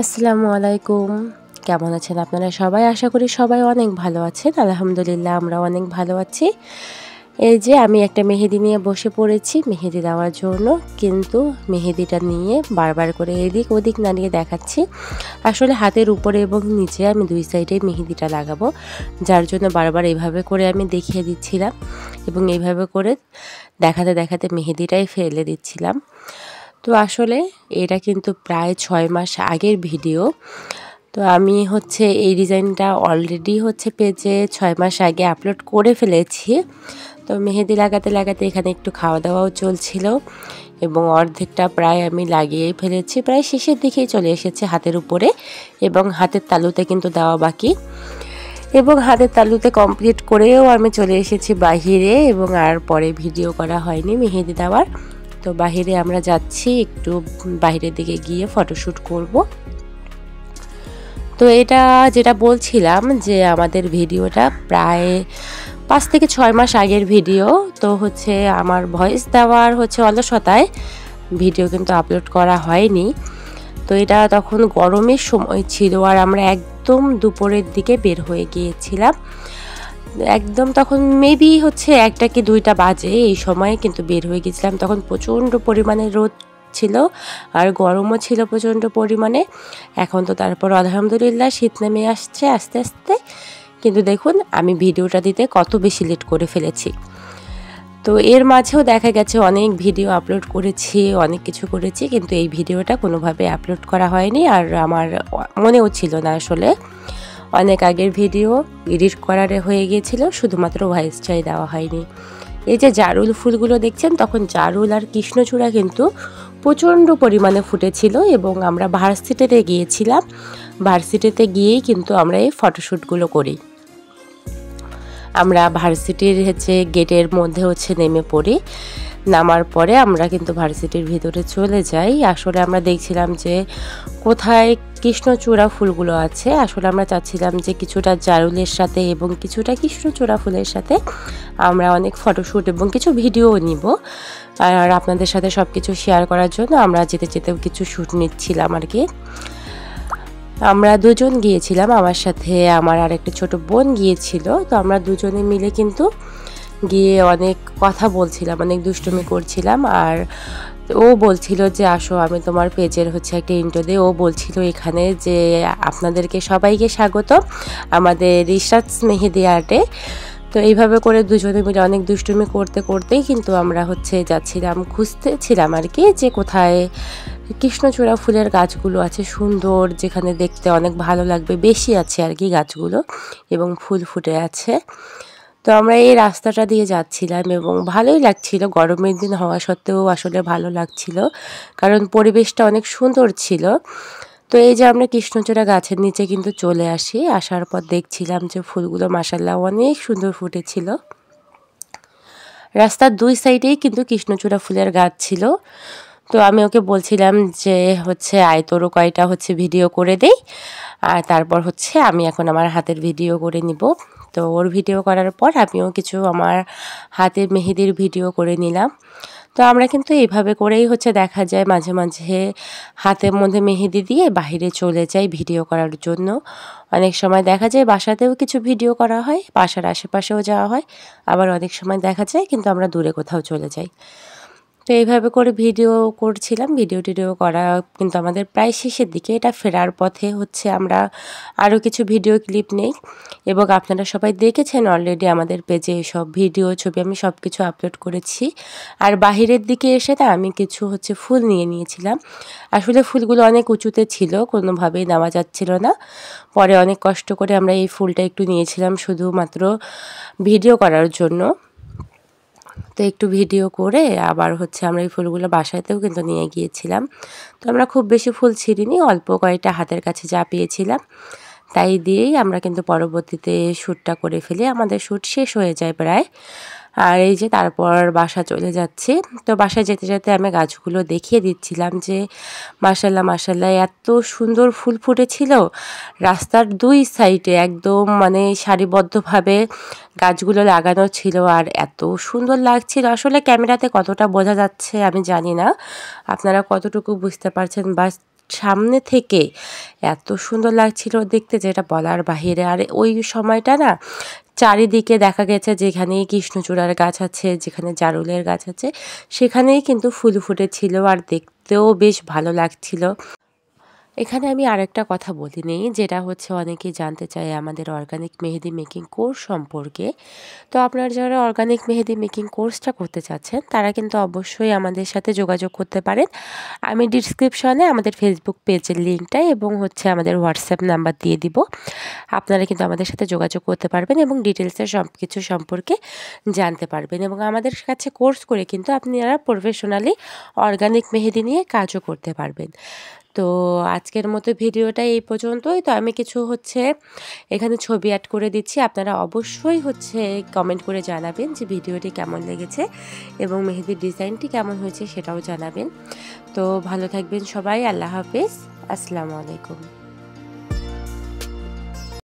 আসসালামু আলাইকুম। কেমন আছেন আপনারা সবাই? আশা করি সবাই অনেক ভালো আছেন। আলহামদুলিল্লাহ আমরাও অনেক ভালো আছি। এই যে আমি একটা মেহেদি নিয়ে বসে পড়েছি মেহেদি দেওয়ার জন্য। কিন্তু মেহেদিটা নিয়ে বারবার করে এদিক ওদিক নাড়িয়ে দেখাচ্ছি। আসলে হাতের উপরে এবং নিচে আমি ২ সাইডে মেহেদিটা লাগাবো। যার জন্য বারবার এভাবে করে আমি দেখিয়ে দিচ্ছিলাম এবং এইভাবে করে দেখাতে দেখাতে মেহেদিটাই ফেলে দিচ্ছিলাম। তো আসলে এটা কিন্তু প্রায় ৬ মাস আগের ভিডিও। তো আমি এই ডিজাইনটা অলরেডি পেজে ৬ মাস আগে আপলোড করে ফেলেছি। তো মেহেদি লাগাতে লাগাতে এখানে একটু খাওয়া দাওয়াও চলছিল এবং অর্ধেকটা প্রায় আমি লাগিয়েই ফেলেছি। প্রায় শেষের দিকেই চলে এসেছে হাতের উপরে এবং হাতের তালুতে কিন্তু দেওয়া বাকি। এবং হাতের তালুতে কমপ্লিট করেও আমি চলে এসেছি বাহিরে এবং আর পরে ভিডিও করা হয়নি মেহেদি দেওয়ার। তো বাহিরে আমরা যাচ্ছি, একটু বাহিরের দিকে গিয়ে ফটোশ্যুট করব। তো এটা যেটা বলছিলাম যে আমাদের ভিডিওটা প্রায় ৫ থেকে ৬ মাস আগের ভিডিও। তো আমার ভয়েস দেওয়ার অলসতায় ভিডিও কিন্তু আপলোড করা হয়নি। তো এটা তখন গরমের সময় ছিল আর আমরা একদম দুপুরের দিকে বের হয়ে গিয়েছিলাম। একদম তখন মেবি ১টা কি ২টা বাজে, এই সময়ে কিন্তু বের হয়ে গেছিলাম। তখন প্রচণ্ড পরিমাণে রোদ ছিল আর গরমও ছিল প্রচণ্ড পরিমাণে। এখন তো তারপর আলহামদুলিল্লাহ শীত নেমে আসছে আস্তে আস্তে। কিন্তু দেখুন আমি ভিডিওটা দিতে কত বেশি লেট করে ফেলেছি। তো এর মাঝেও দেখা গেছে অনেক ভিডিও আপলোড করেছি, অনেক কিছু করেছি, কিন্তু এই ভিডিওটা কোনোভাবে আপলোড করা হয়নি আর আমার মনেও ছিল না। আসলে অনেক আগের ভিডিও এডিট করার হয়ে গিয়েছিল, শুধুমাত্র ভয়েসটাই দেওয়া হয়নি। এই যে জারুল ফুলগুলো দেখছেন, তখন জারুল আর কৃষ্ণচূড়া কিন্তু প্রচণ্ড পরিমাণে ফুটেছিল এবং আমরা ভার্সিটিতে গিয়েছিলাম। ভার্সিটিতে গিয়েই কিন্তু আমরা এই ফটোশ্যুটগুলো করি। আমরা ভার্সিটির গেটের মধ্যে নেমে পড়ি। নামার পরে আমরা কিন্তু ভার্সিটির ভিতরে চলে যাই। আসলে আমরা দেখছিলাম যে কোথায় কৃষ্ণচূড়া ফুলগুলো আছে। আসলে আমরা চাচ্ছিলাম যে কিছুটা জারুলের সাথে এবং কিছুটা কৃষ্ণচূড়া ফুলের সাথে আমরা অনেক ফটোশ্যুট এবং কিছু ভিডিও নিব আর আপনাদের সাথে সব কিছু শেয়ার করার জন্য আমরা যেতে যেতেও কিছু শ্যুট নিচ্ছিলাম আর কি। আমরা দুজন গিয়েছিলাম, আমার সাথে আমার আর একটা ছোট বোন গিয়েছিল। তো আমরা দুজনে মিলে কিন্তু গিয়ে অনেক কথা বলছিলাম, অনেক দুষ্টুমি করছিলাম। আর ও বলছিল যে আসো আমি তোমার পেজের একটা ইন্ট্রো দিই। ও বলছিল এখানে যে আপনাদেরকে সবাইকে স্বাগত আমাদের রিসার্চ মেহেদি আর্টে। তো এইভাবে করে দুজনে মিলে অনেক দুষ্টুমি করতে করতেই কিন্তু আমরা যাচ্ছিলাম, খুঁজতেছিলাম আর কি যে কোথায় কৃষ্ণচূড়া ফুলের গাছগুলো আছে সুন্দর, যেখানে দেখতে অনেক ভালো লাগবে, বেশি আছে আর কি গাছগুলো এবং ফুল ফুটে আছে। তো আমরা এই রাস্তাটা দিয়ে যাচ্ছিলাম এবং ভালোই লাগছিল, গরমের দিন হওয়া সত্ত্বেও আসলে ভালো লাগছিল কারণ পরিবেশটা অনেক সুন্দর ছিল। তো এই যে আমরা কৃষ্ণচূড়া গাছের নিচে কিন্তু চলে আসি। আসার পর দেখছিলাম যে ফুলগুলো মাশাআল্লাহ অনেক সুন্দর ফুটেছিল। রাস্তার ২ সাইডেই কিন্তু কৃষ্ণচূড়া ফুলের গাছ ছিল। তো আমি ওকে বলছিলাম যে আয় তোরও কয়টা ভিডিও করে দেই আর তারপর আমি এখন আমার হাতের ভিডিও করে নিব। তো ওর ভিডিও করার পর আমিও কিছু আমার হাতের মেহেদির ভিডিও করে নিলাম। তো আমরা কিন্তু এইভাবে করেই দেখা যায় মাঝে মাঝে হাতের মধ্যে মেহেদি দিয়ে বাহিরে চলে যাই ভিডিও করার জন্য। অনেক সময় দেখা যায় বাসাতেও কিছু ভিডিও করা হয়, বাসার আশেপাশেও যাওয়া হয়, আবার অনেক সময় দেখা যায় কিন্তু আমরা দূরে কোথাও চলে যাই। তো এইভাবে করে ভিডিও করছিলাম, ভিডিও করা কিন্তু আমাদের প্রায় শেষের দিকে। এটা ফেরার পথে আমরা আরও কিছু ভিডিও ক্লিপ নেই এবং আপনারা সবাই দেখেছেন অলরেডি আমাদের পেজে সব ভিডিও ছবি আমি সব কিছু আপলোড করেছি। আর বাহিরের দিকে এসে আমি কিছু ফুল নিয়ে নিয়েছিলাম। আসলে ফুলগুলো অনেক উঁচুতে ছিল, কোনোভাবেই নেওয়া যাচ্ছিল না। পরে অনেক কষ্ট করে আমরা এই ফুলটা একটু নিয়েছিলাম শুধুমাত্র ভিডিও করার জন্য। তো একটু ভিডিও করে আবার আমরা এই ফুলগুলো বাসাতেও কিন্তু নিয়ে গিয়েছিলাম। তো আমরা খুব বেশি ফুল ছিঁড়িনি, অল্প কয়েকটা হাতের কাছে যা পেয়েছিলাম তাই দিয়েই আমরা কিন্তু পরবর্তীতে শ্যুটটা করে ফেলি। আমাদের শ্যুট শেষ হয়ে যায় প্রায়। আর এই যে তারপর বাসা চলে যাচ্ছি। তো বাসায় যেতে যেতে আমি গাছগুলো দেখিয়ে দিচ্ছিলাম যে মাশাআল্লাহ মাশাআল্লাহ এত সুন্দর ফুল ফুটেছিল। রাস্তার ২ সাইডে একদম সারিবদ্ধভাবে গাছগুলো লাগানো ছিল আর এত সুন্দর লাগছিল। আসলে ক্যামেরাতে কতটা বোঝা যাচ্ছে আমি জানি না, আপনারা কতটুকু বুঝতে পারছেন বা সামনে থেকে এত সুন্দর লাগছিল দেখতে, যেটা বলার বাহিরে। আর ওই সময়টা না চারিদিকে দেখা গেছে যেখানেই কৃষ্ণচূড়ার গাছ আছে, যেখানে জারুলের গাছ আছে, সেখানেই কিন্তু ফুল ফুটেছিল আর দেখতেও বেশ ভালো লাগছিল। এখানে আমি আরেকটা কথা বলি নেই, যেটা হচ্ছে অনেকেই জানতে চায় আমাদের অর্গানিক মেহেদি মেকিং কোর্স সম্পর্কে। তো আপনারা যারা অর্গানিক মেহেদি মেকিং কোর্সটা করতে চাচ্ছেন তারা কিন্তু অবশ্যই আমাদের সাথে যোগাযোগ করতে পারেন। আমি ডিসক্রিপশনে আমাদের ফেসবুক পেজের লিঙ্কটা এবং হচ্ছে আমাদের হোয়াটসঅ্যাপ নাম্বার দিয়ে দিব। আপনারা কিন্তু আমাদের সাথে যোগাযোগ করতে পারবেন এবং ডিটেলসের সব কিছু সম্পর্কে জানতে পারবেন, এবং আমাদের কাছে কোর্স করে কিন্তু আপনারা প্রফেশনালি অর্গানিক মেহেদি নিয়ে কাজও করতে পারবেন। তো আজকের মতো ভিডিওটা এই পর্যন্তই। তো আমি কিছু হচ্ছে এখানে ছবি অ্যাড করে দিচ্ছি, আপনারা অবশ্যই হচ্ছে কমেন্ট করে জানাবেন যে ভিডিওটি কেমন লেগেছে এবং মেহেদির ডিজাইনটি কেমন হয়েছে সেটাও জানাবেন। তো ভালো থাকবেন সবাই, আল্লাহ হাফেজ, আসসালামু আলাইকুম।